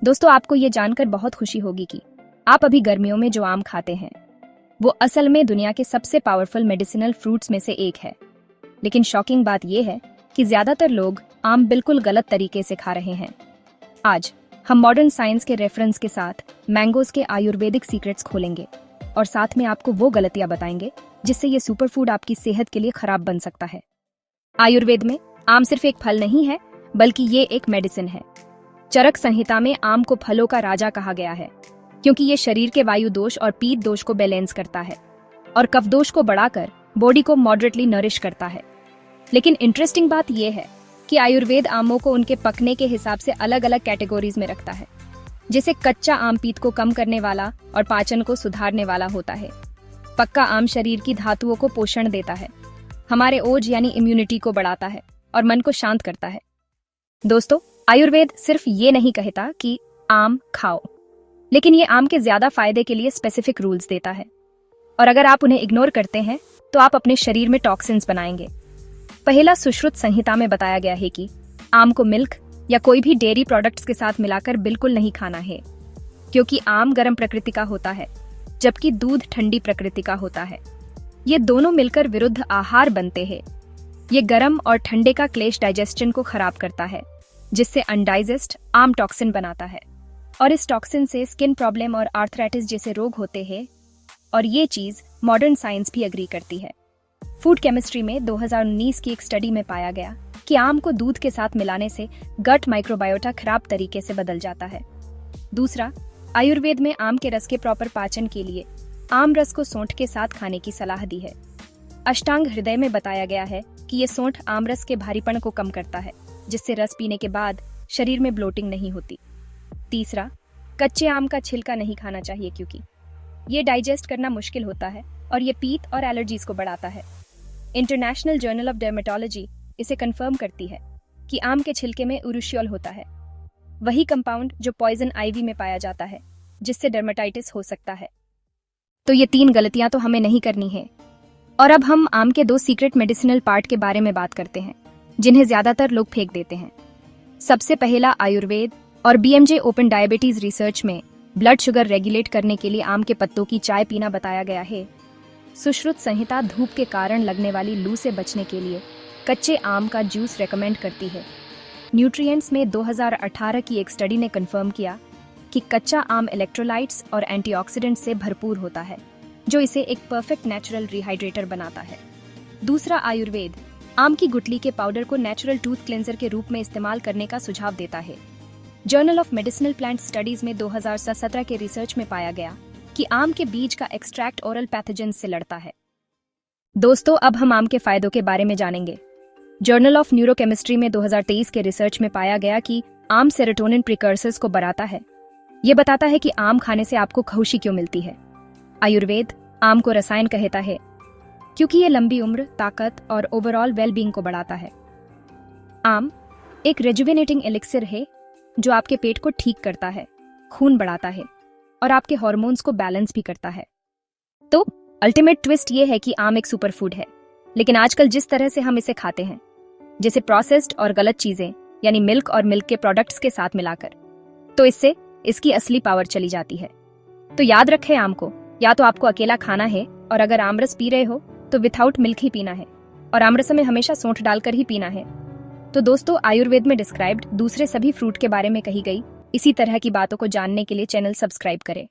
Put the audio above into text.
दोस्तों, आपको ये जानकर बहुत खुशी होगी कि आप अभी गर्मियों में जो आम खाते हैं वो असल में दुनिया के सबसे पावरफुल मेडिसिनल फ्रूट्स में से एक है। लेकिन शॉकिंग बात यह है कि ज्यादातर लोग आम बिल्कुल गलत तरीके से खा रहे हैं। आज हम मॉडर्न साइंस के रेफरेंस के साथ मैंगोज के आयुर्वेदिक सीक्रेट्स खोलेंगे और साथ में आपको वो गलतियां बताएंगे जिससे ये सुपरफूड आपकी सेहत के लिए खराब बन सकता है। आयुर्वेद में आम सिर्फ एक फल नहीं है, बल्कि ये एक मेडिसिन है। चरक संहिता में आम को फलों का राजा कहा गया है, क्योंकि ये शरीर के वायु दोष और पीत दोष को बैलेंस करता है और कफ दोष को बढ़ाकर बॉडी को मॉडरेटली नरिश करता है। लेकिन इंटरेस्टिंग बात यह है कि आयुर्वेद आमों को उनके पकने के हिसाब से अलग अलग कैटेगरीज में रखता है। जैसे कच्चा आम पीत को कम करने वाला और पाचन को सुधारने वाला होता है। पक्का आम शरीर की धातुओं को पोषण देता है, हमारे ओज यानी इम्यूनिटी को बढ़ाता है और मन को शांत करता है। दोस्तों, आयुर्वेद सिर्फ ये नहीं कहता कि आम खाओ, लेकिन ये आम के ज्यादा फायदे के लिए स्पेसिफिक रूल्स देता है। और अगर आप उन्हें इग्नोर करते हैं तो आप अपने शरीर में टॉक्सिन्स बनाएंगे। पहला सुश्रुत संहिता में बताया गया है कि आम को मिल्क या कोई भी डेयरी प्रोडक्ट्स के साथ मिलाकर बिल्कुल नहीं खाना है, क्योंकि आम गर्म प्रकृति का होता है जबकि दूध ठंडी प्रकृति का होता है। ये दोनों मिलकर विरुद्ध आहार बनते हैं। ये गर्म और ठंडे का क्लेश डाइजेशन को खराब करता है, जिससे अनडाइजेस्ट आम टॉक्सिन बनाता है और इस टॉक्सिन से स्किन प्रॉब्लम और आर्थराइटिस जैसे रोग होते हैं। और ये चीज मॉडर्न साइंस भी एग्री करती है। फूड केमिस्ट्री में 2019 की एक स्टडी में पाया गया कि आम को दूध के साथ मिलाने से गट माइक्रोबायोटा खराब तरीके से बदल जाता है। दूसरा, आयुर्वेद में आम के रस के प्रॉपर पाचन के लिए आम रस को सोंठ के साथ खाने की सलाह दी है। अष्टांग हृदय में बताया गया है कि ये सोंठ आम रस के भारीपन को कम करता है, जिससे रस पीने के बाद शरीर में ब्लोटिंग नहीं होती। तीसरा, कच्चे आम का छिलका नहीं खाना चाहिए, क्योंकि ये डाइजेस्ट करना मुश्किल होता है और ये पीत और एलर्जीज को बढ़ाता है। इंटरनेशनल जर्नल ऑफ डर्मेटोलॉजी इसे कंफर्म करती है कि आम के छिलके में उरुशियोल होता है, वही कंपाउंड जो पॉइजन आइवी में पाया जाता है, जिससे डर्मेटाइटिस हो सकता है। तो ये 3 गलतियां तो हमें नहीं करनी है। और अब हम आम के 2 सीक्रेट मेडिसिनल पार्ट के बारे में बात करते हैं, जिन्हें ज्यादातर लोग फेंक देते हैं। सबसे पहला, आयुर्वेद और BMJ ओपन डायबिटीज रिसर्च में ब्लड शुगर रेगुलेट करने के लिए आम के पत्तों की चाय पीना बताया गया है। सुश्रुत संहिता धूप के कारण लगने वाली लू से बचने के लिए कच्चे आम का जूस रेकमेंड करती है। न्यूट्रिएंट्स में 2018 की एक स्टडी ने कंफर्म किया कि कच्चा आम इलेक्ट्रोलाइट्स और एंटीऑक्सीडेंट से भरपूर होता है, जो इसे एक परफेक्ट नेचुरल रिहाइड्रेटर बनाता है। दूसरा, आयुर्वेद आम की गुठली के पाउडर को नेचुरल टूथ क्लेंजर के रूप में इस्तेमाल करने का सुझाव देता है। Journal of medicinal plant studies में 2017 के रिसर्च में पाया गया कि आम के बीज का एक्सट्रैक्ट ओरल पैथोजेंस से लड़ता है। दोस्तों, अब हम आम के फायदों के बारे में जानेंगे। जर्नल ऑफ न्यूरोकेमिस्ट्री में 2023 के रिसर्च में पाया गया कि आम सेरोटोनिन प्रिकर्सर्स को बढ़ाता है। ये बताता है कि आम खाने से आपको खुशी क्यों मिलती है। आयुर्वेद आम को रसायन कहता है, क्योंकि ये लंबी उम्र, ताकत और ओवरऑल वेलबींग को बढ़ाता है। आम एक रेजुवेनेटिंग एलिक्सिर है जो आपके पेट को ठीक करता है, खून बढ़ाता है और आपके हार्मोन्स को बैलेंस भी करता है। तो अल्टीमेट ट्विस्ट ये है कि आम एक सुपरफूड है, लेकिन आजकल जिस तरह से हम इसे खाते हैं, जैसे प्रोसेस्ड और गलत चीजें यानी मिल्क और मिल्क के प्रोडक्ट्स के साथ मिलाकर, तो इससे इसकी असली पावर चली जाती है। तो याद रखें, आम को या तो आपको अकेला खाना है, और अगर आमरस पी रहे हो तो विथआउट मिल्क ही पीना है, और आमरस में हमेशा सौंठ डालकर ही पीना है। तो दोस्तों, आयुर्वेद में डिस्क्राइब्ड दूसरे सभी फ्रूट के बारे में कही गई इसी तरह की बातों को जानने के लिए चैनल सब्सक्राइब करें।